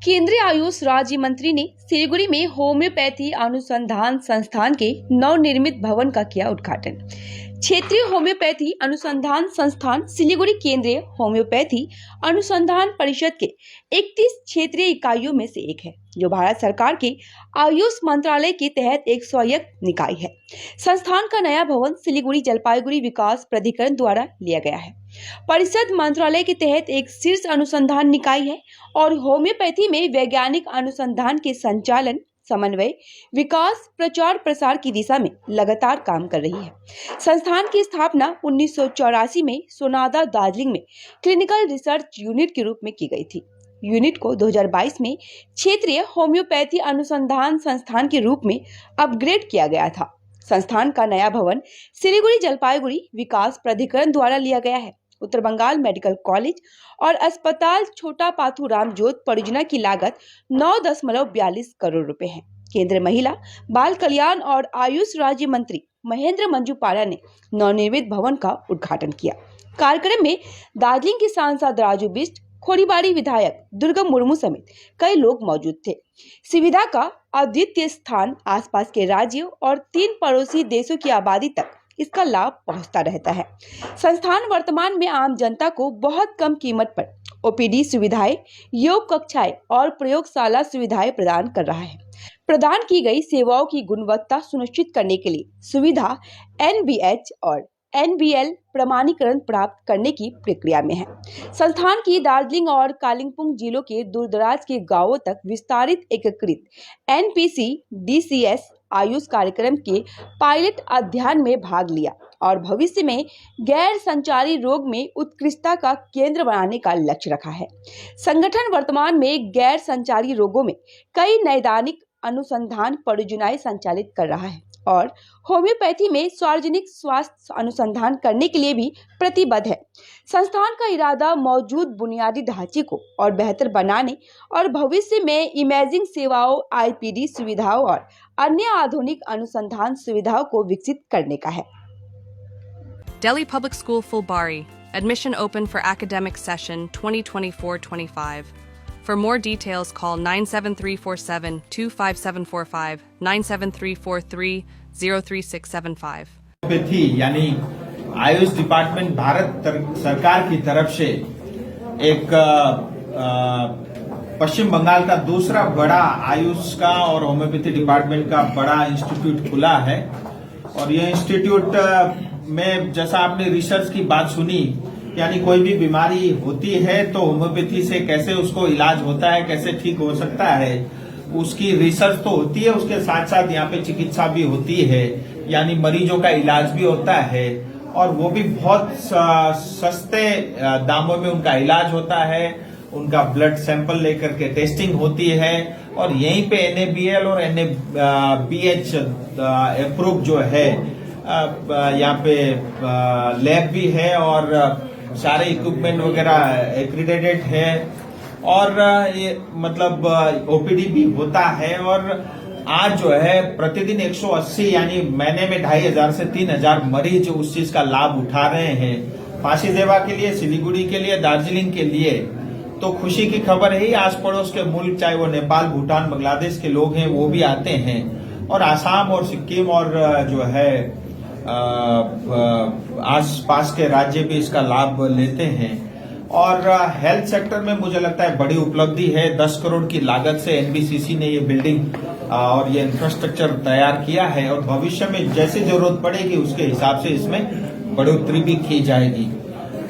केंद्रीय आयुष राज्य मंत्री ने सिलीगुड़ी में होम्योपैथी अनुसंधान संस्थान के नवनिर्मित भवन का किया उद्घाटन। क्षेत्रीय होम्योपैथी अनुसंधान संस्थान सिलीगुड़ी केंद्रीय होम्योपैथी अनुसंधान परिषद के 31 क्षेत्रीय इकाइयों में से एक है, जो भारत सरकार के आयुष मंत्रालय के तहत एक स्वायत्त निकाय है। संस्थान का नया भवन सिलीगुड़ी जलपाईगुड़ी विकास प्राधिकरण द्वारा लिया गया है। परिषद मंत्रालय के तहत एक शीर्ष अनुसंधान निकाय है और होम्योपैथी में वैज्ञानिक अनुसंधान के संचालन, समन्वय, विकास, प्रचार प्रसार की दिशा में लगातार काम कर रही है। संस्थान की स्थापना 1984 में सोनादा, दार्जिलिंग में क्लिनिकल रिसर्च यूनिट के रूप में की गई थी। यूनिट को 2022 में क्षेत्रीय होम्योपैथी अनुसंधान संस्थान के रूप में अपग्रेड किया गया था। संस्थान का नया भवन सिलीगुड़ी जलपाईगुड़ी विकास प्राधिकरण द्वारा लिया गया है। उत्तर बंगाल मेडिकल कॉलेज और अस्पताल छोटा पाथू रामजोत परियोजना की लागत 9.42 करोड़ रुपए है। केंद्रीय महिला, बाल कल्याण और आयुष राज्य मंत्री महेंद्र मंजू पारा ने नवनिर्मित भवन का उद्घाटन किया। कार्यक्रम में दार्जिलिंग के सांसद राजू बिष्ट, खोरीबाड़ी विधायक दुर्गम मुर्मू समेत कई लोग मौजूद थे। सुविधा का अद्वितीय स्थान आसपास के राज्यों और 3 पड़ोसी देशों की आबादी तक इसका लाभ पहुंचता रहता है। संस्थान वर्तमान में आम जनता को बहुत कम कीमत पर ओपीडी सुविधाएं, योग कक्षाएं और प्रयोगशाला सुविधाएं प्रदान कर रहा है। प्रदान की गई सेवाओं की गुणवत्ता सुनिश्चित करने के लिए सुविधा NBH और NBL प्रमाणीकरण प्राप्त करने की प्रक्रिया में है। संस्थान की दार्जिलिंग और कालिंपोंग जिलों के दूरदराज के गांवों तक विस्तारित एकीकृत NPC DCS आयुष कार्यक्रम के पायलट अध्ययन में भाग लिया और भविष्य में गैर संचारी रोग में उत्कृष्टता का केंद्र बनाने का लक्ष्य रखा है। संगठन वर्तमान में गैर संचारी रोगों में कई नैदानिक अनुसंधान परियोजनाएं संचालित कर रहा है और होम्योपैथी में सार्वजनिक स्वास्थ्य अनुसंधान करने के लिए भी प्रतिबद्ध है। संस्थान का इरादा मौजूद बुनियादी ढांचे को और बेहतर बनाने और भविष्य में इमेजिंग सेवाओं, IPD सुविधाओं और अन्य आधुनिक अनुसंधान सुविधाओं को विकसित करने का है। Delhi Public School Fulbari. Admission open for academic session 2024-25. For more details, call 97347-25745, 97343-03675. Homeopathy यानी आयुष डिपार्टमेंट भारत सरकार की तरफ से एक पश्चिम बंगाल का दूसरा बड़ा आयुष का और होम्योपैथी डिपार्टमेंट का बड़ा इंस्टीट्यूट खुला है। और ये इंस्टीट्यूट में जैसा आपने रिसर्च की बात सुनी, यानी कोई भी बीमारी होती है तो होम्योपैथी से कैसे उसको इलाज होता है, कैसे ठीक हो सकता है, उसकी रिसर्च तो होती है। उसके साथ साथ यहाँ पे चिकित्सा भी होती है, यानी मरीजों का इलाज भी होता है और वो भी बहुत सस्ते दामों में उनका इलाज होता है। उनका ब्लड सैंपल लेकर के टेस्टिंग होती है और यहीं पे NABL और NABH अप्रूव जो है, यहाँ पे लैब भी है और सारे इक्विपमेंट वगैरह एक्रीडेटेड है और ये मतलब OPD भी होता है। और आज जो है प्रतिदिन 180 यानी महीने में 2500 से 3000 मरीज उस चीज का लाभ उठा रहे हैं। फांसी देवा के लिए, सिलीगुड़ी के लिए, दार्जिलिंग के लिए तो खुशी की खबर है। आस पड़ोस के मुल्क, चाहे वो नेपाल, भूटान, बांग्लादेश के लोग हैं, वो भी आते हैं और आसाम और सिक्किम और जो है आस पास के राज्य भी इसका लाभ लेते हैं। और हेल्थ सेक्टर में मुझे लगता है बड़ी उपलब्धि है। 10 करोड़ की लागत से NBCC ने ये बिल्डिंग और ये इंफ्रास्ट्रक्चर तैयार किया है और भविष्य में जैसे जरूरत पड़ेगी उसके हिसाब से इसमें बढ़ोतरी भी की जाएगी।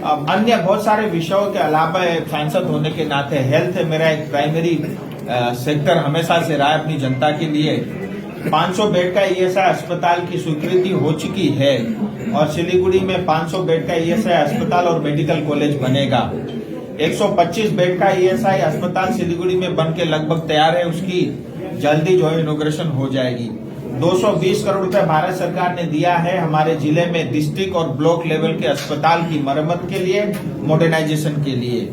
अन्य बहुत सारे विषयों के अलावा सांसद होने के नाते हेल्थ मेरा एक प्राइमरी सेक्टर हमेशा से रहा है अपनी जनता के लिए। 500 बेड का ESI अस्पताल की स्वीकृति हो चुकी है और सिलीगुड़ी में 500 बेड का ESI अस्पताल और मेडिकल कॉलेज बनेगा। 125 बेड का ESI अस्पताल सिलीगुड़ी में बन के लगभग तैयार है, उसकी जल्दी जो है इनॉग्रेशन हो जाएगी। 220 करोड़ रुपए भारत सरकार ने दिया है हमारे जिले में डिस्ट्रिक्ट और ब्लॉक लेवल के अस्पताल की मरम्मत के लिए, मॉडर्नाइजेशन के लिए।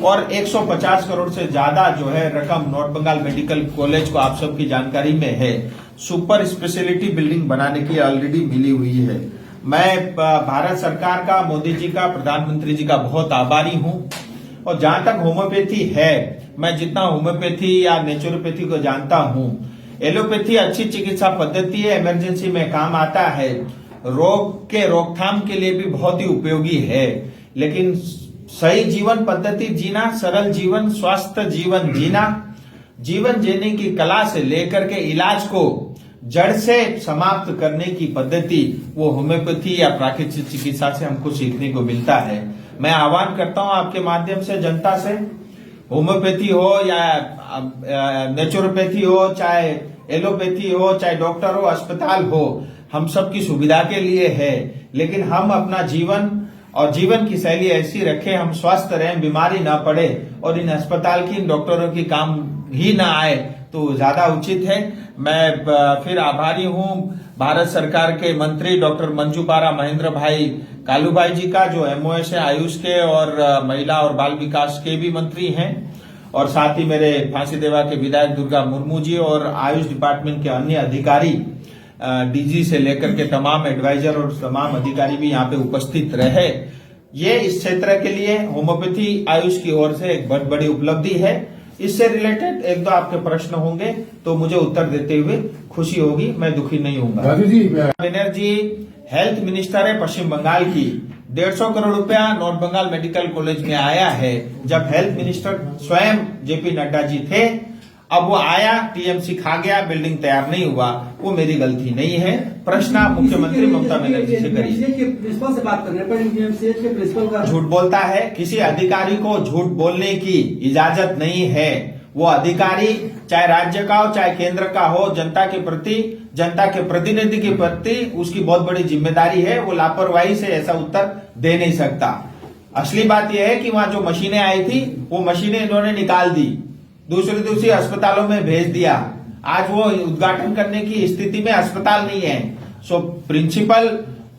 और 150 करोड़ से ज्यादा जो है रकम नॉर्थ बंगाल मेडिकल कॉलेज को आप सबकी जानकारी में है, सुपर स्पेशलिटी बिल्डिंग बनाने की ऑलरेडी मिली हुई है। मैं भारत सरकार का, मोदी जी का, प्रधानमंत्री जी का बहुत आभारी हूं। और जहां तक होम्योपैथी है, मैं जितना होम्योपैथी या नेचुरोपैथी को जानता हूँ, एलोपैथी अच्छी चिकित्सा पद्धति है, इमरजेंसी में काम आता है, रोग के रोकथाम के लिए भी बहुत ही उपयोगी है। लेकिन सही जीवन पद्धति जीना, सरल जीवन, स्वस्थ जीवन जीना, जीवन जीने की कला से लेकर के इलाज को जड़ से समाप्त करने की पद्धति वो होम्योपैथी या प्राकृतिक चिकित्सा से हमको सीखने को मिलता है। मैं आह्वान करता हूं आपके माध्यम से जनता से, होम्योपैथी हो या नेचुरोपैथी हो, चाहे एलोपैथी हो, चाहे डॉक्टर हो, अस्पताल हो, हम सबकी सुविधा के लिए है। लेकिन हम अपना जीवन और जीवन की शैली ऐसी रखें, हम स्वस्थ रहें, बीमारी ना पड़े और इन अस्पताल की, इन डॉक्टरों की काम ही ना आए तो ज्यादा उचित है। मैं फिर आभारी हूं भारत सरकार के मंत्री डॉक्टर मंजू पारा महेंद्र भाई कालू भाई जी का, जो एमओएस है आयुष के और महिला और बाल विकास के भी मंत्री हैं, और साथ ही मेरे फांसी देवा के विधायक दुर्गा मुर्मू जी और आयुष डिपार्टमेंट के अन्य अधिकारी, डीजी से लेकर के तमाम एडवाइजर और तमाम अधिकारी भी यहाँ पे उपस्थित रहे। ये इस क्षेत्र के लिए होम्योपैथी आयुष की ओर से एक बहुत बड़ी उपलब्धि है। इससे रिलेटेड एक दो आपके प्रश्न होंगे तो मुझे उत्तर देते हुए खुशी होगी, मैं दुखी नहीं हूंगा। बनर्जी हेल्थ मिनिस्टर है पश्चिम बंगाल की, 150 करोड़ रुपया नॉर्थ बंगाल मेडिकल कॉलेज में आया है। जब हेल्थ मिनिस्टर स्वयं जेपी नड्डा जी थे, अब वो आया, टीएमसी खा गया, बिल्डिंग तैयार नहीं हुआ, वो मेरी गलती नहीं है। प्रश्न आप मुख्यमंत्री ममता बनर्जी से करिए। प्रिंसिपल से बात करने पर एमसीएच के प्रिंसिपल का झूठ बोलता है, किसी अधिकारी को झूठ बोलने की इजाजत नहीं है। वो अधिकारी चाहे राज्य का हो चाहे केंद्र का हो, जनता के प्रति, जनता के प्रतिनिधि के प्रति उसकी बहुत बड़ी जिम्मेदारी है। वो लापरवाही से ऐसा उत्तर दे नहीं सकता। असली बात यह है कि वहां जो मशीनें आई थी वो मशीनें इन्होंने निकाल दी, दूसरी अस्पतालों में भेज दिया। आज वो उद्घाटन करने की स्थिति में अस्पताल नहीं है। सो प्रिंसिपल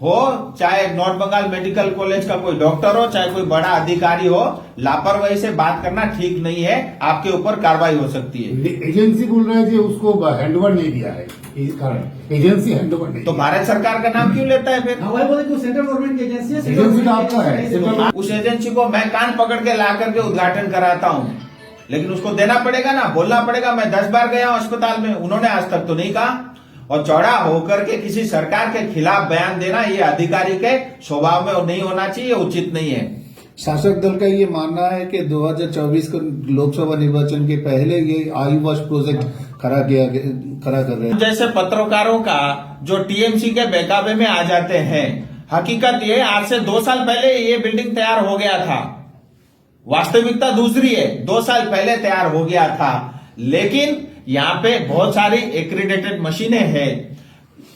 हो चाहे नॉर्थ बंगाल मेडिकल कॉलेज का कोई डॉक्टर हो, चाहे कोई बड़ा अधिकारी हो, लापरवाही से बात करना ठीक नहीं है, आपके ऊपर कार्रवाई हो सकती है। एजेंसी बोल रहे हैं कि उसको हैंडओवर नहीं दिया है, इस कारण एजेंसी हैंडओवर नहीं। तो भारत सरकार का नाम क्यों लेता है फिर? हमारे बोले कि सेंट्रल गवर्नमेंट की एजेंसी है, एजेंसी तो आपका है। उस एजेंसी को मैं कान पकड़ के ला करके उद्घाटन कराता हूँ, लेकिन उसको देना पड़ेगा ना, बोलना पड़ेगा। मैं 10 बार गया हूं अस्पताल में, उन्होंने आज तक तो नहीं कहा। और चौड़ा होकर के किसी सरकार के खिलाफ बयान देना ये अधिकारी के स्वभाव में नहीं होना चाहिए, उचित नहीं है। शासक दल का ये मानना है कि 2024 के लोकसभा निर्वाचन के पहले ये आयुष प्रोजेक्ट खड़ा कर रहे हैं। जैसे पत्रकारों का जो टीएमसी के बहकावे में आ जाते हैं, हकीकत ये आज से 2 साल पहले ये बिल्डिंग तैयार हो गया था। वास्तविकता दूसरी है, 2 साल पहले तैयार हो गया था, लेकिन यहाँ पे बहुत सारी एक्रीडेटेड मशीनें हैं,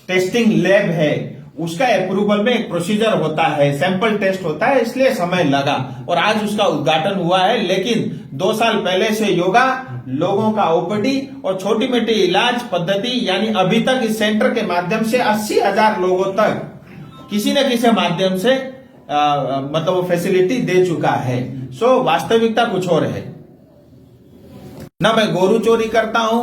टेस्टिंग लैब है, उसका अप्रूवल में एक प्रोसीजर होता है, सैंपल टेस्ट होता है, इसलिए समय लगा और आज उसका उद्घाटन हुआ है। लेकिन 2 साल पहले से योगा, लोगों का ओपीडी और छोटी मोटी इलाज पद्धति, यानी अभी तक इस सेंटर के माध्यम से 80,000 लोगों तक किसी न किसी माध्यम से मतलब वो फैसिलिटी दे चुका है। सो वास्तविकता कुछ और है। न मैं गोरू चोरी करता हूं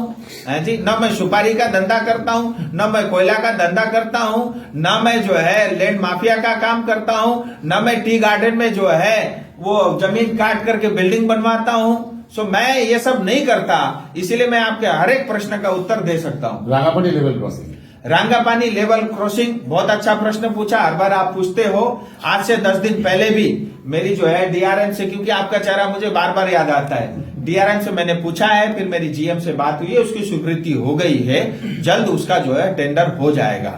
जी, न मैं सुपारी का धंधा करता हूं, न मैं कोयला का धंधा करता हूं, न मैं जो है लैंड माफिया का काम करता हूं, न मैं टी गार्डन में जो है वो जमीन काट करके बिल्डिंग बनवाता हूं। सो मैं ये सब नहीं करता, इसीलिए मैं आपके हर एक प्रश्न का उत्तर दे सकता हूं। Rangapani level crossing, Rangapani level crossing बहुत अच्छा प्रश्न पूछा, हर बार आप पूछते हो। आज से 10 दिन पहले भी मेरी जो है डीआरएम से, क्योंकि आपका चेहरा मुझे बार बार याद आता है, डीआरएम से मैंने पूछा है, फिर मेरी जीएम से बात हुई है, उसकी स्वीकृति हो गई है, जल्द उसका जो है टेंडर हो जाएगा।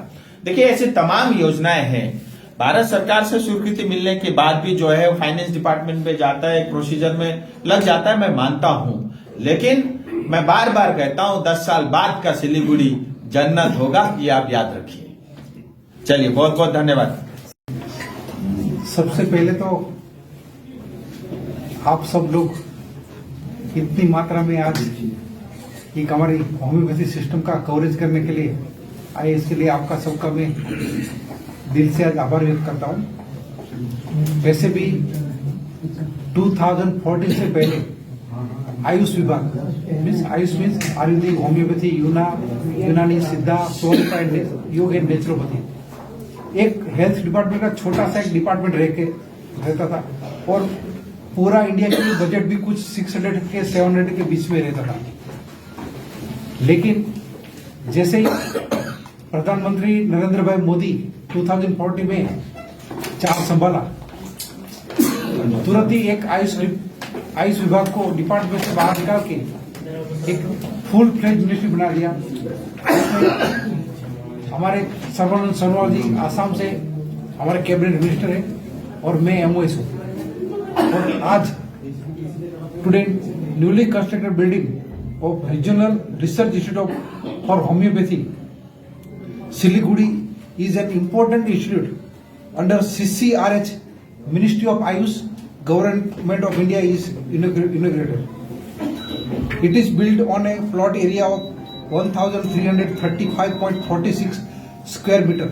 देखिए ऐसी तमाम योजनाएं हैं, भारत सरकार से स्वीकृति मिलने के बाद भी जो है फाइनेंस डिपार्टमेंट में जाता है, एक प्रोसीजर में लग जाता है, मैं मानता हूं। लेकिन मैं बार बार कहता हूं 10 साल बाद का सिलीगुड़ी जन्नत होगा, ये आप याद रखिए। चलिए बहुत बहुत धन्यवाद। सबसे पहले तो आप सब लोग इतनी मात्रा में आज एक हमारी होम्योपैथी सिस्टम का कवरेज करने के लिए आए, इसके लिए आपका सबका मैं दिल से आज आभार व्यक्त करता हूं। वैसे भी 2014 से पहले आयुष विभाग आयुष मीन्स आयुर्वेदिक, होम्योपैथी, यूनानी, सिद्धा, सोनिका एंड योग एंड नेचुरोपैथी, एक हेल्थ डिपार्टमेंट का छोटा सा एक डिपार्टमेंट रहता था और पूरा इंडिया की बजट भी कुछ 600 के 700 के बीच में रहता था। लेकिन जैसे ही प्रधानमंत्री नरेंद्र भाई मोदी 2040 में चार्ज संभाला, तुरंत ही एक आयुष विभाग को डिपार्टमेंट से बाहर निकाल के एक फुल फ्लेज मिनिस्ट्री बना दिया। हमारे सर्बानंद सोनोवाल जी आसाम से हमारे कैबिनेट मिनिस्टर हैं और मैं एमओएस हूँ। और आज today newly constructed building of regional research institute for homeopathy Siliguri is an important institute under CCRH, Ministry of Ayush, Government of India is inaugurated. It is built on a plot area of 1,335.46 square meter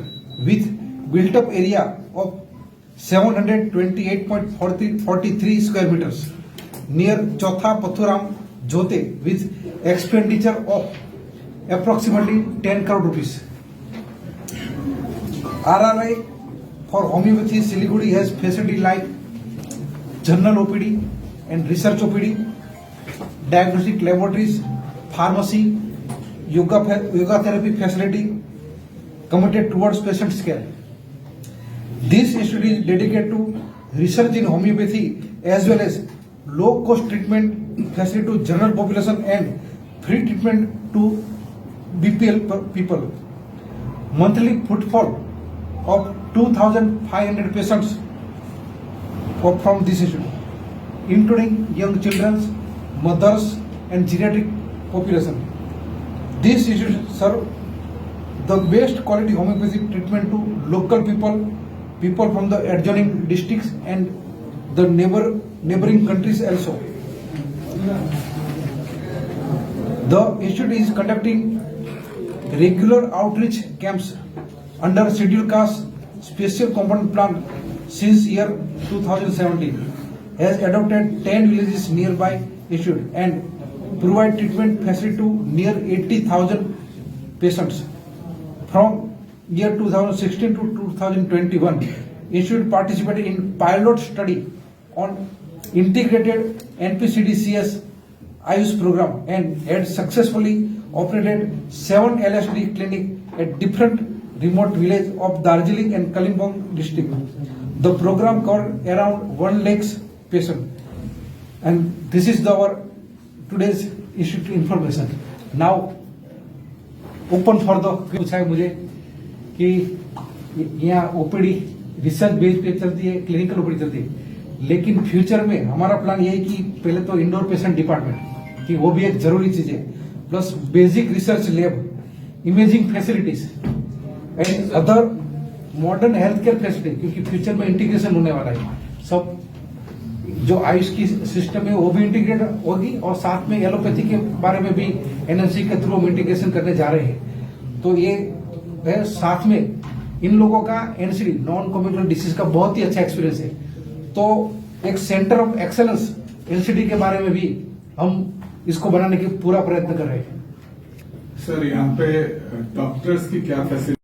with built up area of 728.43 square meters near Chotha Pathuram Jote with expenditure of approximately 10 crore rupees. RRI for homeopathy Siliguri has facility like general OPD and research OPD, diagnostic laboratories, pharmacy, yoga therapy facility committed towards patient care. This institute is dedicated to research in homeopathy as well as low cost treatment facility to general population and free treatment to BPL people. Monthly footfall of 2,500 patients from this institute, including young children, mothers, and geriatric population. This institute serve the best quality homeopathic treatment to local people from the adjoining districts and the neighboring countries also. The institute is conducting regular outreach camps under scheduled caste special component plan since year 2017, has adopted 10 villages nearby institute and provide treatment facility to near 80,000 patients. From year 2016 to 2021, institute participated in pilot study on integrated NPCDCS Ayush program and had successfully operated 7 LSD clinic at different remote village of Darjeeling and Kalimpong district. The program covered around 1 lakh patients. And this is our today's institute information. Now, open for the पूछा है मुझे कि यहाँ OPD research base पे चलती है, clinical OPD चलती है, लेकिन फ्यूचर में हमारा प्लान ये है कि पहले तो इंडोर पेशेंट डिपार्टमेंट कि वो भी एक जरूरी चीज है, plus basic research lab, imaging facilities and other modern health care facility, क्योंकि फ्यूचर में इंटीग्रेशन होने वाला है। सब जो आयुष की सिस्टम है वो भी इंटीग्रेट होगी और साथ में एलोपैथी के बारे में भी एनएमसी के थ्रू हम इंटीग्रेशन करने जा रहे हैं। तो ये है, साथ में इन लोगों का एनसीडी नॉन कम्युनिकेबल डिसीज का बहुत ही अच्छा एक्सपीरियंस है, तो एक सेंटर ऑफ एक्सेलेंस एनसीडी के बारे में भी हम इसको बनाने की पूरा प्रयत्न कर रहे हैं। सर, यहाँ पे डॉक्टर्स की क्या फैसिलिटी